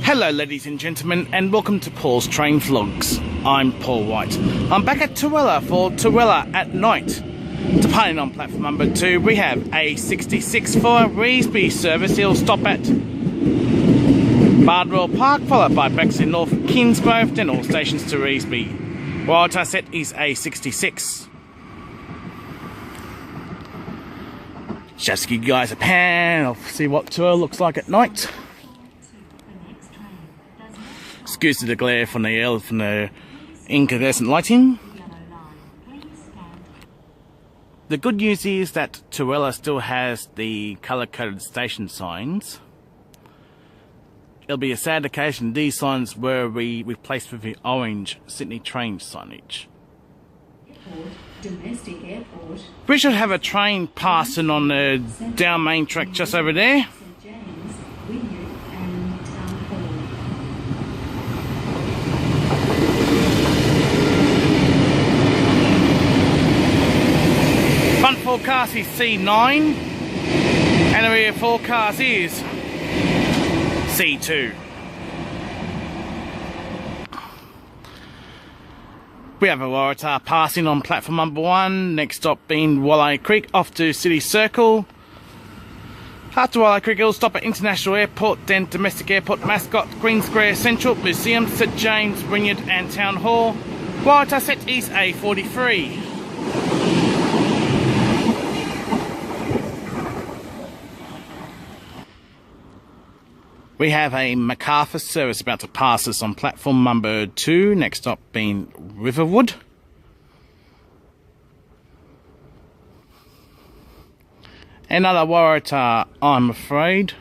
Hello ladies and gentlemen, and welcome to Paul's Train Vlogs. I'm Paul White. I'm back at Turrella for Turrella at night. Departing on platform number 2, we have a 66 for Revesby service. He'll stop at Bardwell Park, followed by Bexley North, Kingsgrove, then all stations to Revesby. What I set is a 66. Just give you guys a pan of see what Turrella looks like at night. Excuse the glare from the incandescent lighting. The good news is that Turrella still has the colour-coded station signs. It'll be a sad occasion. These signs were replaced with the orange Sydney train signage. Domestic airport. We should have a train passing on the down main track just over there. Front forecast is C9 and the rear forecast is C2. We have a Waratah passing on platform number 1, next stop being Walleye Creek, off to City Circle. After Walleye Creek, it'll stop at International Airport, then Domestic Airport, Mascot, Green Square Central, Museum, St James, Wynyard and Town Hall. Waratah set is A43. We have a Macarthur service about to pass us on platform number 2, next stop being Riverwood. Another Waratah, I'm afraid.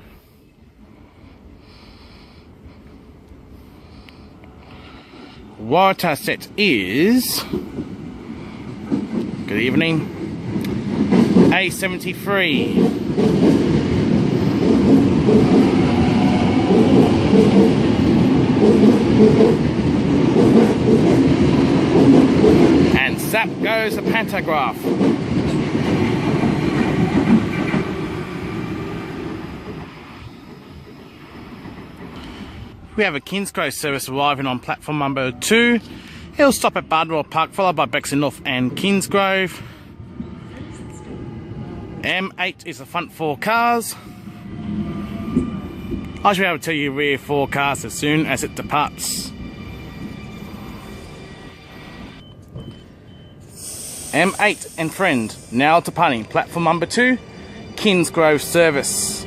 Waratah set is, good evening, A73. And zap goes the pantograph. We have a Kingsgrove service arriving on platform number 2. He'll stop at Bardwell Park, followed by Bexley North and Kingsgrove. M8 is the front 4 cars. I should be able to tell you rear forecast as soon as it departs. M8 and friend now departing platform number 2, Kingsgrove service.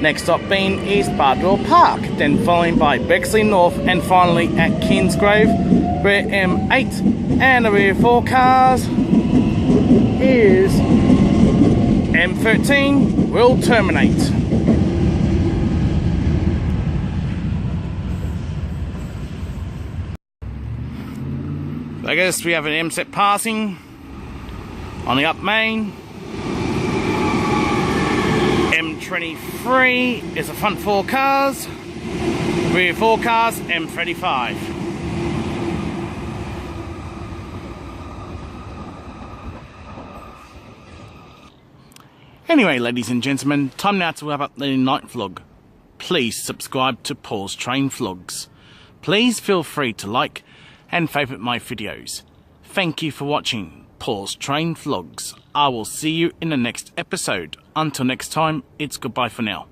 Next stop being is Bardwell Park, then following by Bexley North and finally at Kingsgrove, where M8 and the rear forecast is M13 will terminate. I guess we have an M set passing on the up main. M23 is the front 4 cars, rear 4 cars, M35. Anyway, ladies and gentlemen, time now to wrap up the night vlog. Please subscribe to Paul's Train Vlogs. Please feel free to like and favourite my videos. Thank you for watching Paul's Train Vlogs. I will see you in the next episode. Until next time, it's goodbye for now.